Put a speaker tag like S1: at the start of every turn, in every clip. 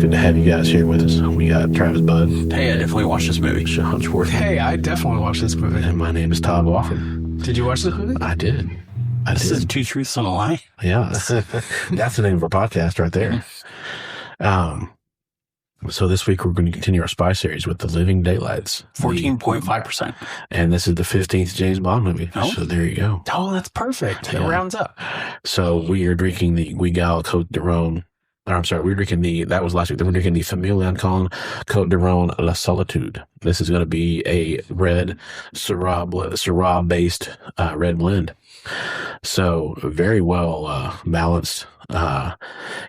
S1: good to have you guys here with us. We got Travis Budd.
S2: Hey, I definitely watched this movie.
S1: Sean Schwartz.
S3: Hey, I definitely watched this movie.
S1: And my name is Todd Wofford.
S3: Did you watch this movie?
S1: I did.
S2: This is Two Truths and a Lie.
S1: Yeah. That's the name of our podcast right there. So this week we're going to continue our spy series with The Living Daylights.
S2: 14.5%.
S1: And this is the 15th James Bond movie.
S2: Oh.
S1: So there you go.
S3: Oh, that's perfect.
S1: Yeah.
S3: It rounds up.
S1: So we are drinking the Guigal Côte de Rhône. We're drinking that was last week. Then we're drinking the Famille Lancôme Côte de Rhône La Solitude. This is going to be a red Syrah-based red blend. So very well balanced.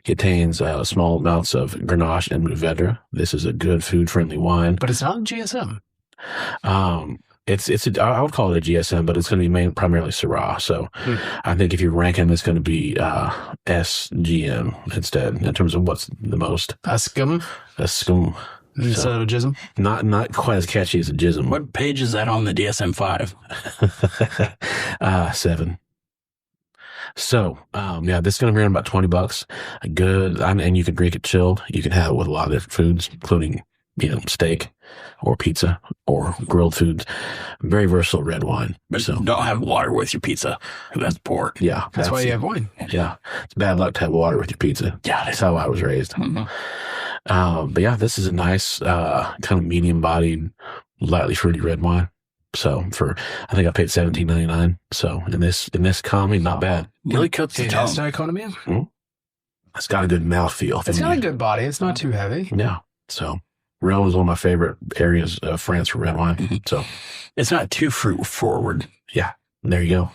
S1: Contains small amounts of Grenache and Mourvedre. This is a good food-friendly wine.
S3: But it's not a GSM.
S1: I would call it a GSM, but it's going to be primarily Syrah. So I think if you rank them, it's going to be SGM instead in terms of what's the most.
S3: Ascum.
S1: Ascum.
S3: Instead of a jism.
S1: Not quite as catchy as a jism.
S2: What page is that on the DSM-5?
S1: 7. So, this is going to be around about $20. Good. And you can drink it chilled. You can have it with a lot of different foods, including, steak or pizza or grilled foods. Very versatile red wine.
S2: But
S1: So
S2: don't have water with your pizza. That's poor.
S1: yeah.
S3: That's why you have wine.
S1: Yeah. It's bad luck to have water with your pizza.
S2: Yeah,
S1: That's how I was raised.
S2: Mhm.
S1: But yeah, this is a nice, kind of medium bodied, lightly fruity red wine. So I think I paid $17.99. So in this economy, not bad.
S2: Really coats the
S3: It
S2: tongue.
S3: has no economy.
S1: It's got a good mouthfeel.
S3: It's got a good body. It's not too heavy.
S1: Yeah. So Rhône is one of my favorite areas of France for red wine.
S2: Mhm.
S1: So
S2: It's not too fruit forward.
S1: yeah, there you go.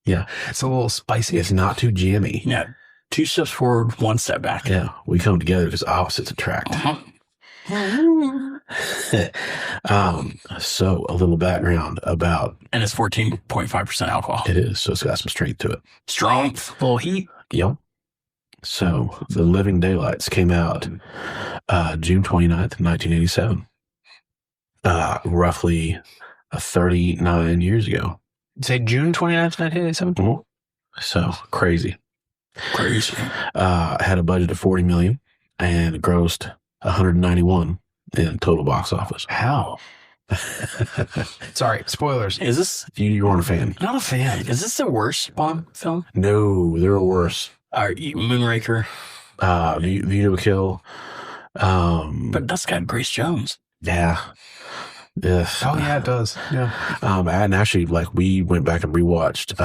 S1: Yeah.
S3: It's a little spicy.
S1: It's not too jammy.
S2: Yeah. 2 steps forward, 1 step back.
S1: Yeah. We come together because opposites attract.
S2: Uh-huh.
S1: So a little background about
S2: And it's 14.5% alcohol.
S1: it is. So it's got some strength to it.
S2: Strong.
S3: Little heat.
S1: Yep. So The Living Daylights came out June 29th, 1987. Roughly 39 years ago.
S3: Say June 29th, 1987.
S1: So crazy.
S2: Crazy.
S1: Had a budget of $40 million and grossed $191 in total box office.
S3: How? Sorry, spoilers.
S2: Is this
S1: You weren't a fan?
S3: Not a fan.
S2: is this the worst Bond film?
S1: No, there were worse.
S2: Moonraker.
S1: View to a Kill.
S2: But that's got Grace Jones.
S1: Yeah. Yes.
S3: Oh yeah, it does. Yeah.
S1: And actually, we went back and rewatched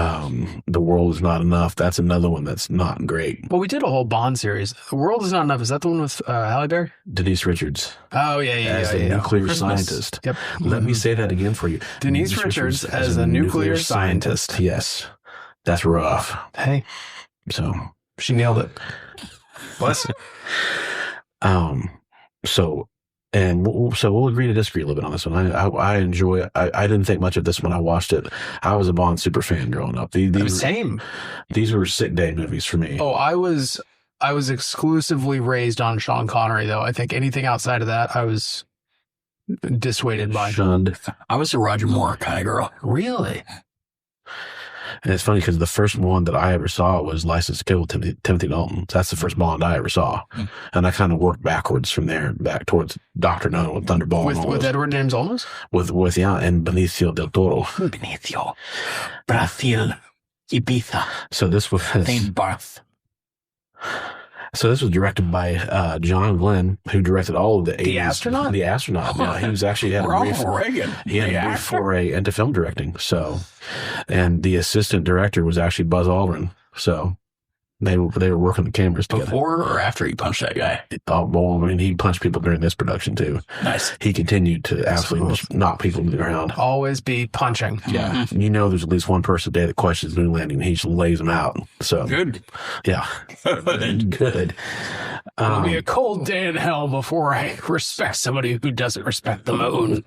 S1: The World Is Not Enough. That's another one that's not great.
S3: Well, we did a whole Bond series. The World Is Not Enough. Is that the one with Halle Berry?
S1: Denise Richards
S3: Oh yeah,
S1: as the nuclear scientist.
S3: Yep.
S1: Let me say that again for you.
S3: Denise Richards as a nuclear scientist.
S1: Yes. That's rough.
S3: Hey,
S1: So,
S3: she nailed it. Bless you.
S1: So we'll agree to disagree a little bit on this one. I enjoy it. I didn't think much of this when I watched it. I was a Bond super fan growing up.
S3: Same.
S1: These were sick day movies for me.
S3: Oh, I was exclusively raised on Sean Connery, though. I think anything outside of that, I was dissuaded by.
S1: Shunned.
S2: I was a Roger Moore kind of girl.
S3: Really?
S1: And it's funny because the first one that I ever saw was License to Kill with Timothy Dalton. So that's the first Bond I ever saw. And I kind of worked backwards from there, back towards Dr. No with Thunderball. and all
S3: With
S1: those.
S3: Edward James Olmos?
S1: With and Benicio del Toro.
S2: Benicio. Brazil. Ibiza.
S1: So this was
S2: St. Barth.
S1: So this was directed by John Glenn, who directed all of the 80s.
S3: The Astronaut?
S1: The Astronaut. Yeah, he was actually had a brief,
S2: Reagan.
S1: he had a brief foray into film directing. So, and the assistant director was actually Buzz Aldrin. So they were working the cameras together.
S2: Before or after he punched that guy?
S1: Oh, well, I mean, he punched people during this production too.
S2: Nice.
S1: He continued to absolutely just knock people to the ground.
S3: Always be punching.
S1: Yeah, there's at least one person a day that questions the moon landing, and he just lays them out. So
S2: Good.
S1: yeah, good.
S3: It'll be a cold day in hell before I respect somebody who doesn't respect the moon.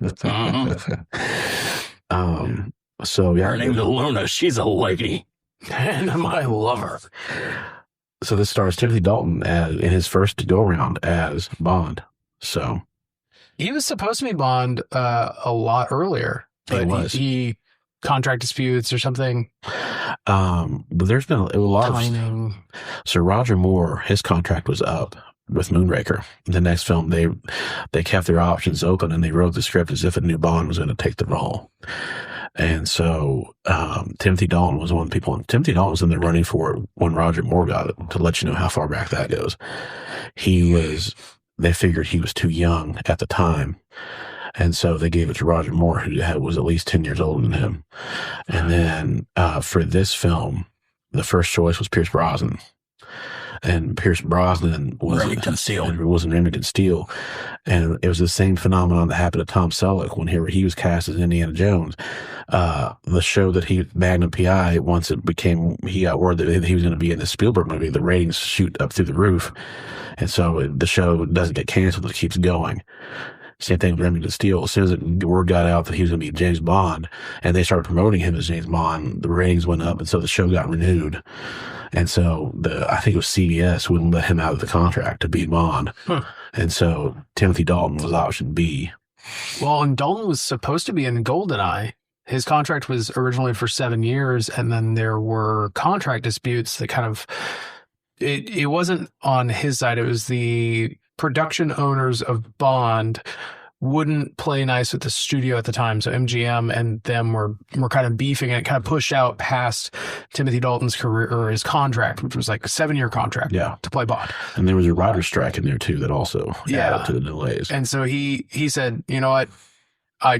S1: So yeah,
S2: Her name's Luna. She's a lady.
S3: And I love her.
S1: So this stars Timothy Dalton in his first go around as Bond. So
S3: He was supposed to be Bond a lot earlier, but he contract disputes or something.
S1: But there's been a lot
S3: Timing.
S1: of. So Roger Moore, his contract was up, with Moonraker. The next film, they kept their options open and they wrote the script as if a new Bond was going to take the role. And so Timothy Dalton was one of the people. Timothy Dalton was in the running for it when Roger Moore got it, to let you know how far back that goes. They figured he was too young at the time. And so they gave it to Roger Moore, who was at least 10 years older than him. And then for this film, the first choice was Pierce Brosnan. And Pierce Brosnan was
S2: Remington Steele.
S1: In Remington Steele. And it was the same phenomenon that happened to Tom Selleck when he was cast as Indiana Jones. The show that Magnum PI, once he got word that he was going to be in the Spielberg movie, the ratings shoot up through the roof. And so the show doesn't get canceled, it keeps going. Same thing with Remington Steele. As soon as the word got out that he was going to be James Bond, and they started promoting him as James Bond, the ratings went up, and so the show got renewed. And so I think it was CBS wouldn't let him out of the contract to be Bond. Huh. And so Timothy Dalton was option B.
S3: Well, and Dalton was supposed to be in GoldenEye. His contract was originally for 7 years, and then there were contract disputes that kind of, it wasn't on his side. It was the production owners of Bond wouldn't play nice with the studio at the time. So MGM and them were kind of beefing, and it kind of pushed out past Timothy Dalton's career, or his contract, which was like a 7-year contract to play Bond.
S1: And there was a writer's strike in there too that also added to the delays.
S3: And so he said, you know what, I'm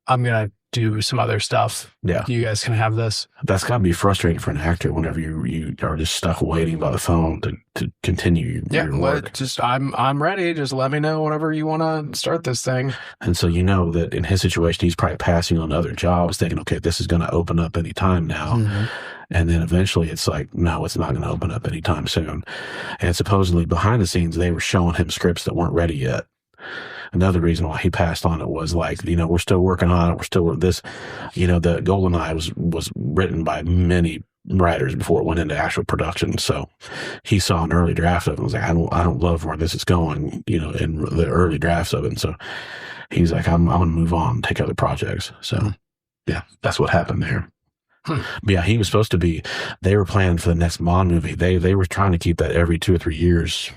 S3: going to do some other stuff.
S1: Yeah.
S3: You guys can have this.
S1: That's got to be frustrating for an actor whenever you are just stuck waiting by the phone to continue your work.
S3: I'm ready. Just let me know whenever you want to start this thing.
S1: And so you know that in his situation, he's probably passing on other jobs thinking, okay, this is going to open up any time now. Mm-hmm. And then eventually it's like, no, it's not going to open up anytime soon. And supposedly behind the scenes, they were showing him scripts that weren't ready yet. Another reason why he passed on it was like, we're still working on it. We're still this, the GoldenEye was written by many writers before it went into actual production. So he saw an early draft of it and was like, I don't love where this is going, in the early drafts of it. And so he's like, I'm going to move on and take other projects. So yeah, that's what happened there. But yeah, he was supposed to be, they were planning for the next Bond movie. They were trying to keep that every 2 or 3 years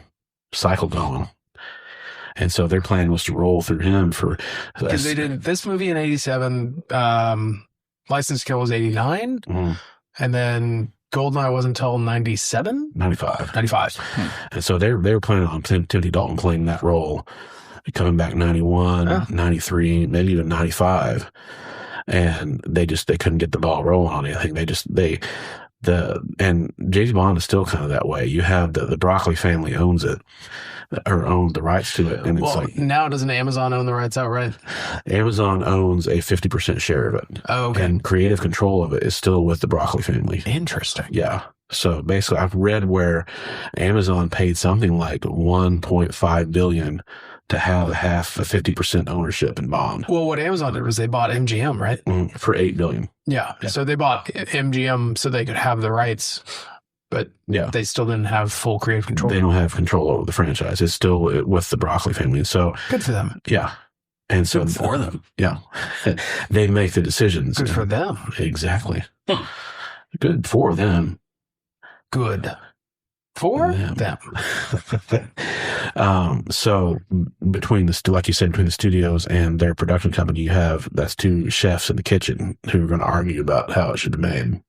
S1: cycle going. And so their plan was to roll through him for...
S3: Because they did this movie in 87, License to Kill was 89, and then GoldenEye wasn't until 97?
S1: 95.
S3: 95.
S1: And so they were planning on Timothy Dalton playing that role, coming back 91, 93, maybe even 95. And they couldn't get the ball rolling on anything. And James Bond is still kind of that way. You have the Broccoli family owns it, or owned the rights to it. And it's like,
S3: now doesn't Amazon own the rights outright?
S1: Amazon owns a 50% share of it.
S3: Oh, okay.
S1: And creative control of it is still with the Broccoli family.
S3: Interesting.
S1: Yeah. So basically I've read where Amazon paid something like $1.5 billion to have 50% ownership in Bond.
S3: Well, what Amazon did was they bought MGM, right?
S1: For $8 billion.
S3: Yeah. So they bought MGM so they could have the rights, but they still didn't have full creative control.
S1: They don't have control over the franchise. It's still with the Broccoli family. So
S3: good for them.
S1: Yeah. And so
S2: good for them.
S1: Yeah. They make the decisions.
S3: Good for them.
S1: Exactly. Good for them.
S3: Good for them.
S1: So between like you said, between the studios and their production company, that's 2 chefs in the kitchen who are going to argue about how it should be made.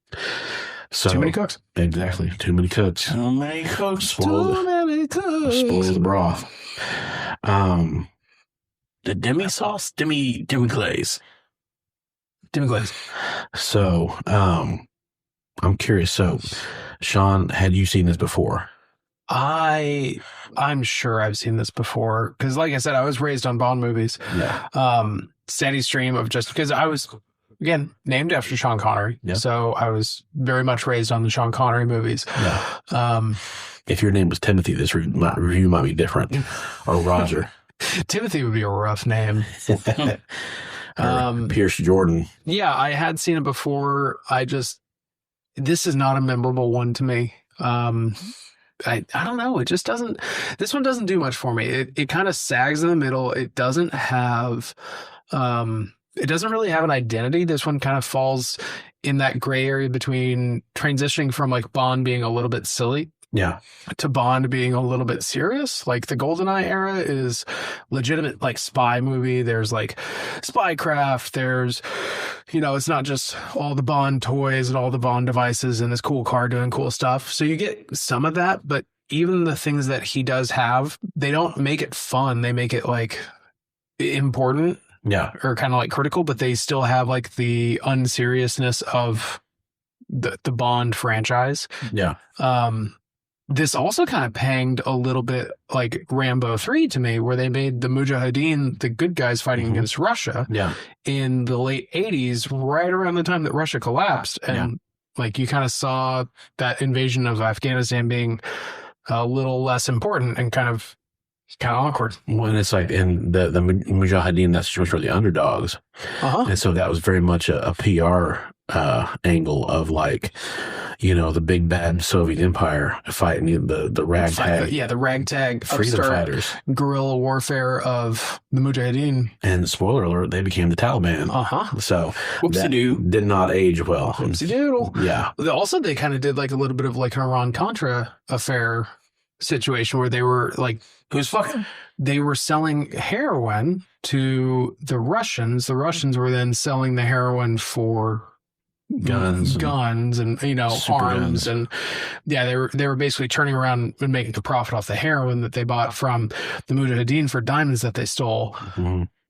S1: So
S3: too many cooks.
S1: Exactly. Too many cooks.
S2: Too many cooks.
S1: Spoil the broth.
S2: The demi-sauce, demi-glaze.
S3: Demi-glaze.
S1: So, I'm curious. So, Sean, had you seen this before?
S3: I'm sure I've seen this before because, like I said, I was raised on Bond movies.
S1: Yeah.
S3: Steady stream of just because I was, again, named after Sean Connery.
S1: Yeah.
S3: So I was very much raised on the Sean Connery movies.
S1: Yeah. If your name was Timothy, this review might be different. Or Roger.
S3: Timothy would be a rough name.
S1: Pierce Jordan.
S3: Yeah, I had seen it before. This is not a memorable one to me. I don't know. It just doesn't, this one doesn't do much for me. It kind of sags in the middle. It doesn't really have an identity. This one kind of falls in that gray area between transitioning from like Bond being a little bit silly
S1: Yeah.
S3: to Bond being a little bit serious. Like the GoldenEye era is legitimate, like spy movie. There's like spycraft. There's, it's not just all the Bond toys and all the Bond devices and this cool car doing cool stuff. So you get some of that, but even the things that he does have, they don't make it fun. They make it like important.
S1: Yeah.
S3: Or kind of like critical, but they still have like the unseriousness of the Bond franchise.
S1: Yeah.
S3: This also kind of panged a little bit like Rambo 3 to me, where they made the Mujahideen, the good guys fighting against Russia in the late 80s, right around the time that Russia collapsed. And like you kind of saw that invasion of Afghanistan being a little less important and kind of awkward.
S1: When it's like in the Mujahideen, that's just for the underdogs. And so that was very much a PR angle of like, the big bad Soviet Empire fighting the ragtag.
S3: The ragtag
S1: freedom fighters.
S3: Guerrilla warfare of the Mujahideen. And
S1: spoiler alert, they became the Taliban. So
S3: whoopsie-doo.
S1: Did not age well.
S3: Whoopsie-doodle.
S1: Yeah.
S3: Also, they kind of did like a little bit of like an Iran-Contra affair situation where they were like,
S2: who's fucking?
S3: They were selling heroin to the Russians. The Russians were then selling the heroin for guns and arms guns. And they were basically turning around and making a profit off the heroin that they bought from the Mujahideen for diamonds that they stole.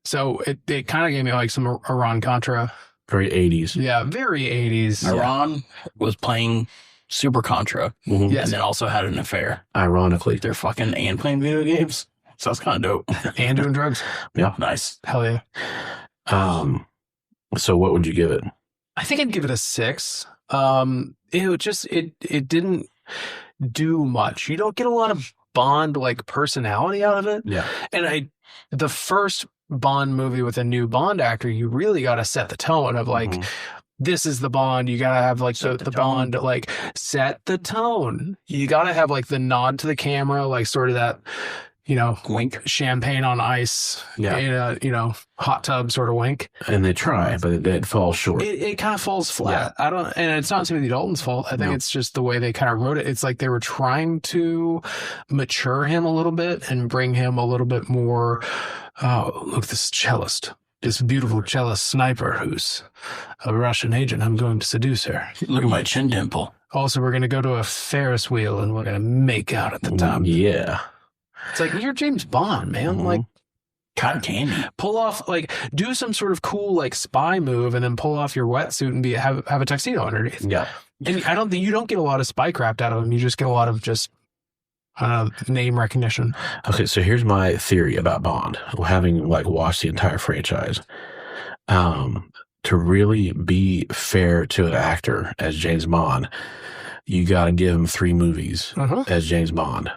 S3: So it kind of gave me like some Iran-Contra.
S1: Very 80s.
S3: Yeah, very 80s.
S2: Iran was playing Super Contra, and then also had an affair.
S1: Ironically,
S2: they're fucking and playing video games. So that's kind of dope.
S3: And doing drugs.
S2: Yeah, nice.
S3: Hell yeah.
S1: So what would you give it?
S3: I think I'd give it a 6. It didn't do much. You don't get a lot of Bond like personality out of it.
S1: Yeah.
S3: And the first Bond movie with a new Bond actor, you really got to set the tone of like. This is the Bond. You gotta have like the Bond, like set the tone. You gotta have like the nod to the camera, like sort of that,
S2: wink,
S3: champagne on ice, in a, hot tub sort of wink.
S1: And they try, but it falls short.
S3: It kind of falls flat. And it's not Timothy Dalton's fault. I think it's just the way they kind of wrote it. It's like they were trying to mature him a little bit and bring him a little bit more. Oh, look, this cellist. This beautiful cellist sniper who's a Russian agent. I'm going to seduce her.
S2: Look at my chin dimple.
S3: Also, we're going to go to a Ferris wheel and we're going to make out at the top.
S1: Yeah.
S3: It's like, you're James Bond, man. Like,
S2: cotton candy.
S3: Pull off, like, do some sort of cool, like, spy move and then pull off your wetsuit and have a tuxedo underneath.
S1: Yeah.
S3: And you don't get a lot of spycraft out of them. You just get a lot of just name recognition.
S1: Okay, so here's my theory about Bond, having like watched the entire franchise. To really be fair to an actor as James Bond, you got to give him 3 movies as James Bond.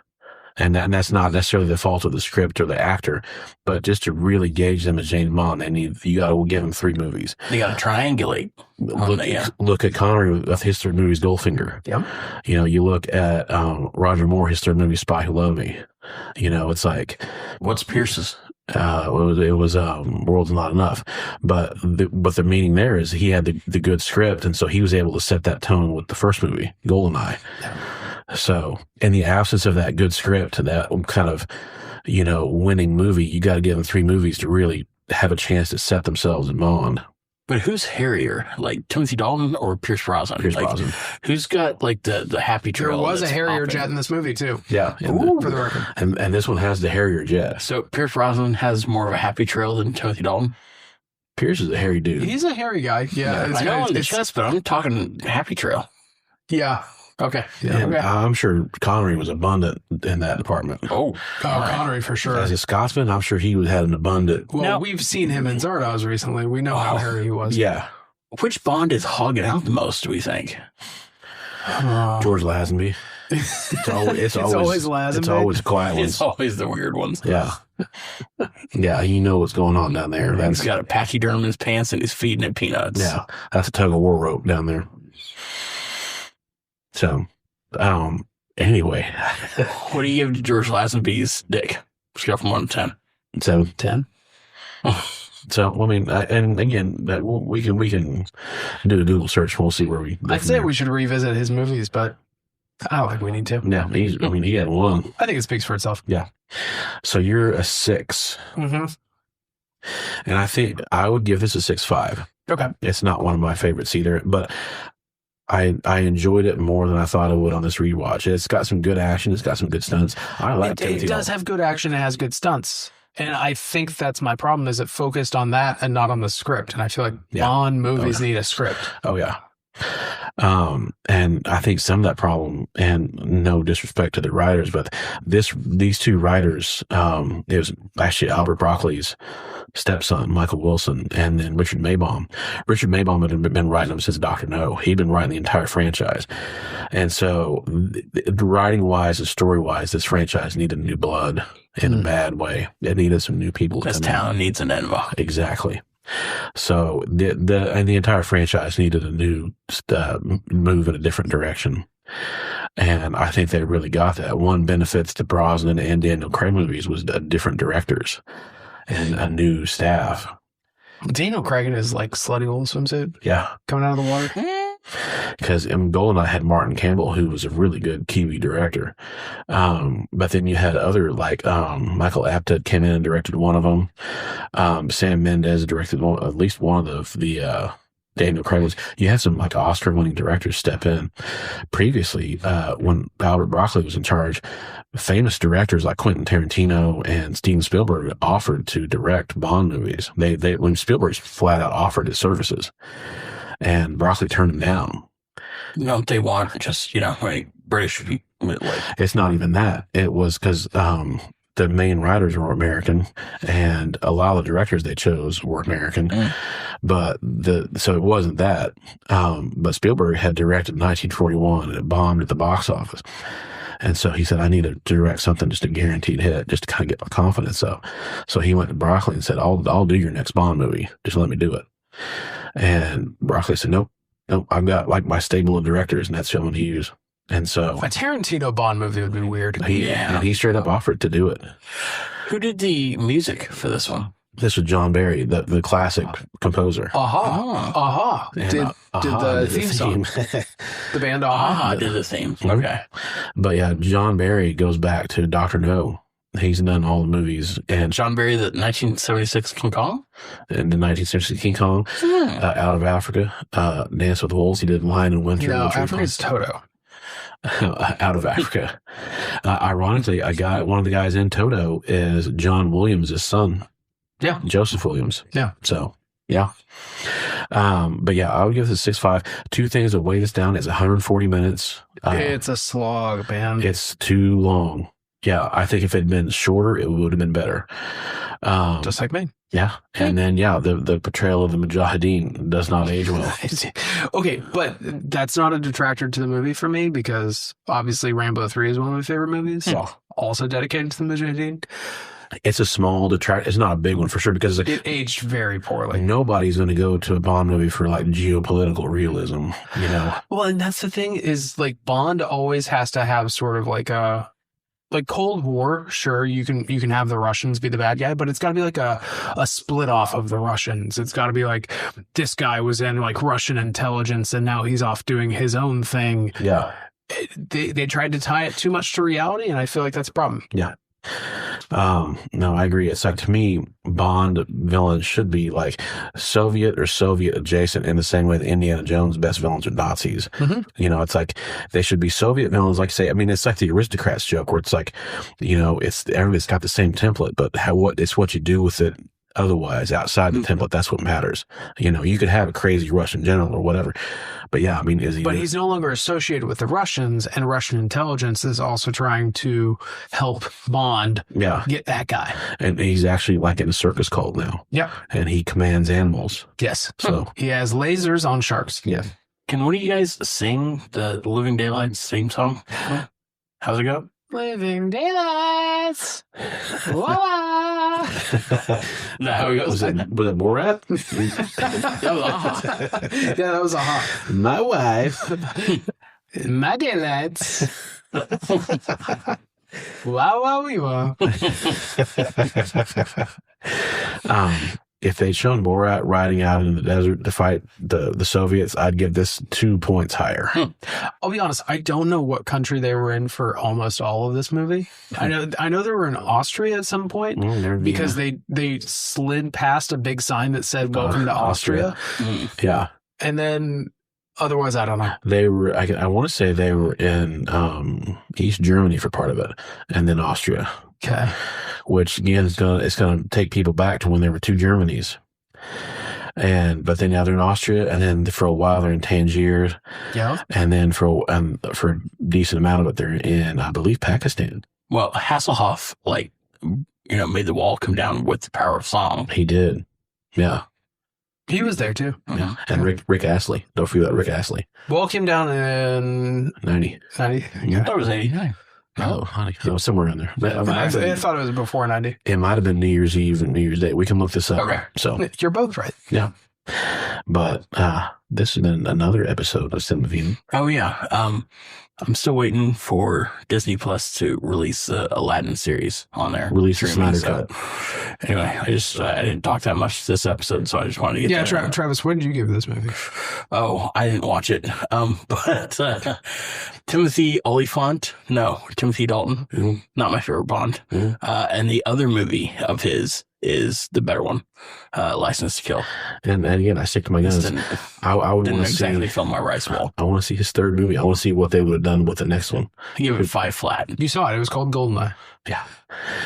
S1: And that's not necessarily the fault of the script or the actor, but just to really gauge them as James Bond, you got to give them 3 movies.
S2: They got to triangulate.
S1: Look at Connery with his third movie, Goldfinger.
S3: Yep.
S1: You look at Roger Moore, his third movie, Spy Who Loved Me. It's like,
S2: what's Pierce's?
S1: It was World's Not Enough, but the meaning there is he had the good script, and so he was able to set that tone with the first movie, GoldenEye. So, in the absence of that good script, that kind of, winning movie, you got to give them 3 movies to really have a chance to set themselves in Bond.
S2: But who's hairier, like Timothy Dalton or Pierce Brosnan?
S1: Brosnan.
S2: Who's got like the happy trail?
S3: There was a Harrier jet in this movie too.
S1: Yeah,
S3: for the record.
S1: And this one has the Harrier jet.
S2: So Pierce Brosnan has more of a happy trail than Timothy Dalton.
S1: Pierce is a hairy dude.
S3: He's a hairy guy. Yeah,
S2: I know on the chest, but I'm talking happy trail.
S3: Yeah.
S2: Okay.
S1: Yeah. And I'm sure Connery was abundant in that department.
S2: Oh,
S3: Connery for sure.
S1: As a Scotsman, I'm sure he had an abundant.
S3: Well, we've seen him in Zardoz recently. We know how hairy he was.
S1: Yeah.
S2: Which Bond is hogging out the most, do we think?
S1: George Lazenby. It's always
S3: Lazenby.
S1: It's always quiet ones.
S2: It's always the weird ones.
S1: Yeah. Yeah, you know what's going on down there.
S2: He's got a pachyderm in his pants and he's feeding it peanuts.
S1: Yeah, that's a tug of war rope down there. So, anyway.
S2: What do you give to George Lazenby's dick? Scale from 1 to 10.
S1: 7.
S2: 10?
S1: So, I mean, and again, that we can do a Google search and we'll see where we go.
S3: I'd say we should revisit his movies, but I don't think we need to.
S1: Yeah, he had one.
S3: I think it speaks for itself.
S1: Yeah. So you're a 6.
S3: Mm-hmm.
S1: And I think I would give this a 6.5.
S3: Okay.
S1: It's not one of my favorites either, but I enjoyed it more than I thought I would on this rewatch. It's got some good action. It's got some good stunts. I like
S3: it. It does have good action. It has good stunts. And I think that's my problem is it focused on that and not on the script. And I feel like Bond movies need a script.
S1: Oh, yeah. And I think some of that problem, and no disrespect to the writers, but these two writers, it was actually Albert Broccoli's stepson, Michael Wilson, and then Richard Maibaum. Richard Maibaum had been writing them since Dr. No. He'd been writing the entire franchise. And so writing-wise and story-wise, this franchise needed new blood in a bad way. It needed some new people.
S2: This town needs an Enva.
S1: Exactly. So the entire franchise needed a new move in a different direction. And I think they really got that. One benefits to Brosnan and Daniel Craig movies was different directors and a new staff.
S3: Daniel Craig in his like slutty old swimsuit.
S1: Yeah.
S3: Coming out of the water.
S1: Because GoldenEye had Martin Campbell, who was a really good Kiwi director. But then you had other, like Michael Apted came in and directed one of them. Sam Mendes directed at least one of the Daniel Craig was. You had some like Oscar-winning directors step in. Previously, when Albert Broccoli was in charge, famous directors like Quentin Tarantino and Steven Spielberg offered to direct Bond movies. When Spielberg flat out offered his services. And Broccoli turned him down.
S2: No, they want just, like British people. Like.
S1: It's not even that. It was because the main writers were American, and a lot of the directors they chose were American. But so it wasn't that. But Spielberg had directed 1941, and it bombed at the box office. And so he said, I need to direct something just a guaranteed hit, just to kind of get my confidence up. So he went to Broccoli and said, I'll do your next Bond movie. Just let me do it. And Broccoli said, nope, I've got like my stable of directors, and that's who I'm going to use. And so
S3: a Tarantino Bond movie would be weird.
S1: And he straight up offered to do it.
S2: Who did the music for this one?
S1: This was John Barry, the classic composer.
S3: Did the theme song. The band
S2: did the theme. Okay.
S1: But yeah, John Barry goes back to Dr. No. He's done all the movies. And
S2: John Barry, the 1976 King Kong?
S1: And the 1960 King Kong, Out of Africa, Dance with Wolves. He did Lion and Winter.
S3: No, Africa's Toto.
S1: Out of Africa. Ironically, one of the guys in Toto is John Williams' son.
S3: Yeah.
S1: Joseph Williams.
S3: Yeah.
S1: So, yeah. But yeah, I would give this a 6.5. Two things that weigh this down is 140 minutes.
S3: It's a slog, man.
S1: It's too long. Yeah, I think if it had been shorter, it would have been better.
S3: Just like me.
S1: Yeah. And then, the portrayal of the Mujahideen does not age well.
S3: Okay, but that's not a detractor to the movie for me, because obviously Rambo 3 is one of my favorite movies. Also dedicated to the Mujahideen.
S1: It's a small detractor. It's not a big one for sure, because
S3: it aged very poorly.
S1: Nobody's going to go to a Bond movie for like geopolitical realism,
S3: Well, and that's the thing is like Bond always has to have sort of like a... Like Cold War, sure, you can have the Russians be the bad guy, but it's got to be like a split off of the Russians. It's got to be like this guy was in like Russian intelligence and now he's off doing his own thing.
S1: Yeah.
S3: They tried to tie it too much to reality, and I feel like that's a problem.
S1: Yeah. No, I agree. It's like, to me, Bond villains should be like Soviet or Soviet adjacent, in the same way that Indiana Jones' best villains are Nazis. It's like they should be Soviet villains. Like it's like the Aristocrats joke, where it's like, everybody's got the same template, but it's what you do with it otherwise outside the template. That's what matters. You could have a crazy Russian general or whatever, but yeah, But
S3: he's no longer associated with the Russians, and Russian intelligence is also trying to help Bond get that guy.
S1: And he's actually like in a circus cult now.
S3: Yeah.
S1: And he commands animals.
S3: Yes.
S1: So
S3: he has lasers on sharks.
S1: Yeah.
S2: Can one of you guys sing the Living Daylights theme song? How's it go?
S3: Living Daylights. Voila.
S2: Is that how it goes?
S1: Was it Borat?
S2: That was Aha.
S3: Yeah, that was Aha.
S1: My wife.
S3: My daylights. Wow, wow, we wow.
S1: if they'd shown Borat riding out in the desert to fight the Soviets, I'd give this 2 points higher.
S3: I'll be honest, I don't know what country they were in for almost all of this movie. I know they were in Austria at some point because they slid past a big sign that said "Welcome to Austria."
S1: Yeah,
S3: and then otherwise, I don't know.
S1: They were. I want to say they were in East Germany for part of it, and then Austria.
S3: Okay.
S1: Which again it's gonna take people back to when there were two Germanys. But then now they're in Austria, and then for a while they're in Tangier.
S3: Yeah.
S1: And then for a decent amount of it they're in, I believe, Pakistan.
S2: Well, Hasselhoff, made the wall come down with the power of song.
S1: He did. Yeah.
S3: He was there too.
S1: Yeah. And Rick Astley. Don't forget about Rick Astley.
S3: Wall came down in
S1: 90.
S3: 90.
S2: I thought it was 89.
S1: Oh, honey. So somewhere in there.
S3: I thought it was before 90.
S1: It might have been New Year's Eve and New Year's Day. We can look this up.
S2: Okay.
S1: So
S3: You're both right.
S1: yeah. But this has been another episode of Cinema Vino.
S2: Oh, yeah. I'm still waiting for Disney Plus to release the Aladdin series on there.
S1: Release the Snyder Cut.
S2: Anyway, I didn't talk that much this episode, so I just wanted to get that.
S3: Travis, what did you give this movie?
S2: Oh, I didn't watch it. But Timothy Dalton, not my favorite Bond. And the other movie of his is the better one, License to Kill.
S1: And again, I stick to my guns. I would
S2: didn't
S1: want to
S2: exactly
S1: see.
S2: fill my rice bowl.
S1: I want to see his third movie. I want to see what they would have done with the next one.
S2: I give it 5 flat.
S3: You saw it. It was called Goldeneye.
S1: Yeah,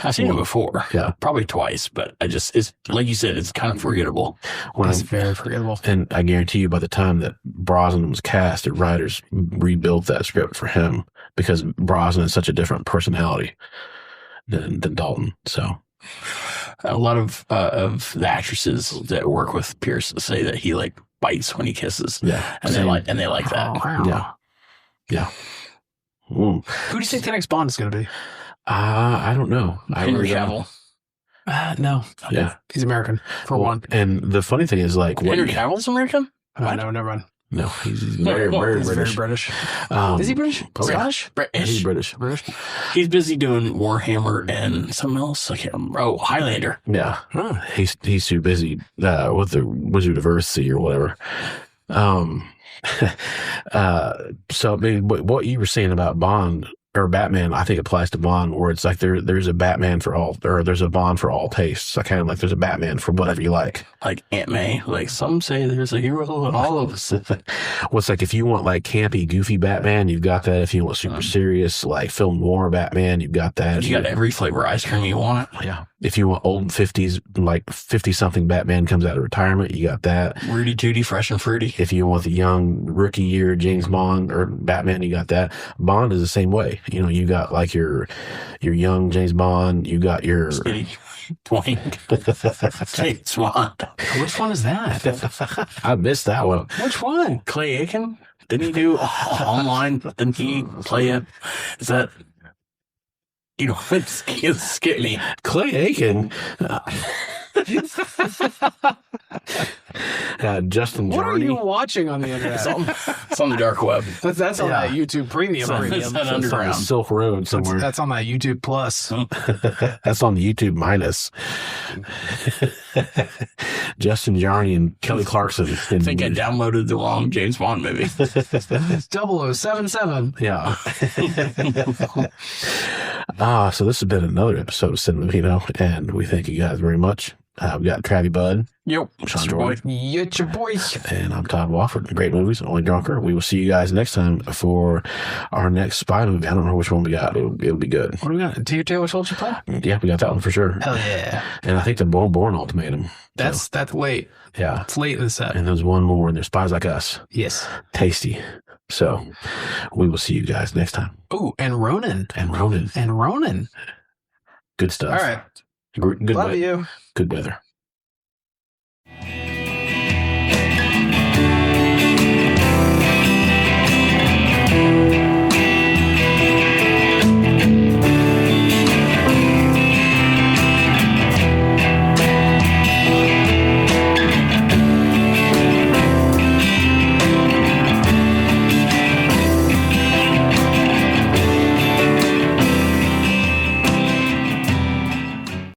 S2: I've seen it before.
S1: Yeah,
S2: probably twice, but it's like you said, it's kind of forgettable.
S3: It's very forgettable.
S1: And I guarantee you, by the time that Brosnan was cast, the writers rebuilt that script for him because Brosnan is such a different personality than Dalton. So.
S2: A lot of the actresses that work with Pierce say that he bites when he kisses.
S1: Yeah,
S2: and they like that.
S3: Oh, wow.
S1: Yeah. Ooh.
S3: Who do you think the next Bond is going to be?
S1: I don't know.
S2: Henry Cavill.
S3: No.
S1: Yeah,
S3: he's American for one.
S1: And the funny thing is,
S2: Henry Cavill's American.
S3: No, never mind.
S1: No, he's very British.
S3: Very British.
S2: Is he British?
S1: Scottish?
S2: British.
S1: He's British.
S2: He's busy doing Warhammer and something else. I can't remember. Oh, Highlander.
S1: Yeah. He's too busy with the Wizard of Earthsea or whatever. So I mean, what you were saying about Bond or Batman, I think applies to Bond, where it's like there's a Batman for all, or there's a Bond for all tastes. I kind of like there's a Batman for whatever you like.
S2: Like Aunt May, some say there's a hero in all of us.
S1: Well, it's like if you want campy, goofy Batman, you've got that. If you want super serious, film noir Batman, you've got that.
S2: You got every flavor of ice cream you want.
S1: Yeah. If you want old 50s, 50-something Batman comes out of retirement, you got that.
S2: Rudy Tooty, fresh and fruity.
S1: If you want the young rookie year James Bond or Batman, you got that. Bond is the same way. You got your young James Bond. You got your
S2: skinny twink James Bond.
S3: Which one is that?
S1: I missed that one.
S3: Which one?
S2: Clay Aiken? Didn't he do online? Didn't he play it? Is that? Skip me.
S1: Clay Aiken. Justin
S3: What are
S1: Jarney.
S3: you watching on the internet?
S2: It's on the dark web.
S3: That's on that YouTube Premium.
S2: It's not
S1: It's on
S2: underground.
S1: Silk Road somewhere.
S3: That's on that YouTube Plus.
S1: That's on the YouTube minus. Justin Jarney and Kelly Clarkson.
S2: I think I downloaded the wrong James Bond movie.
S3: It's 0077.
S1: Yeah. So this has been another episode of Cinema Vino, and we thank you guys very much. We got Travie Bud.
S2: Yep.
S1: Sean
S2: Boy.
S1: Jordan.
S3: It's your boy.
S1: And I'm Todd Wofford. Great movies, only drunker. We will see you guys next time for our next spy movie. I don't know which one we got. It'll be good.
S3: What do we got? Do you Taylor Soldier Play?
S1: Yeah, we got that one for sure.
S3: Hell yeah.
S1: And I think the Bourne Ultimatum.
S3: That's late.
S1: Yeah.
S3: It's late in the set.
S1: And there's one more, and there's Spies Like Us.
S3: Yes.
S1: Tasty. So we will see you guys next time.
S3: Oh, and Ronan.
S1: And Ronan.
S3: And Ronan.
S1: Good stuff.
S3: All right.
S1: Good
S3: Love
S1: weather.
S3: you.
S1: Good weather.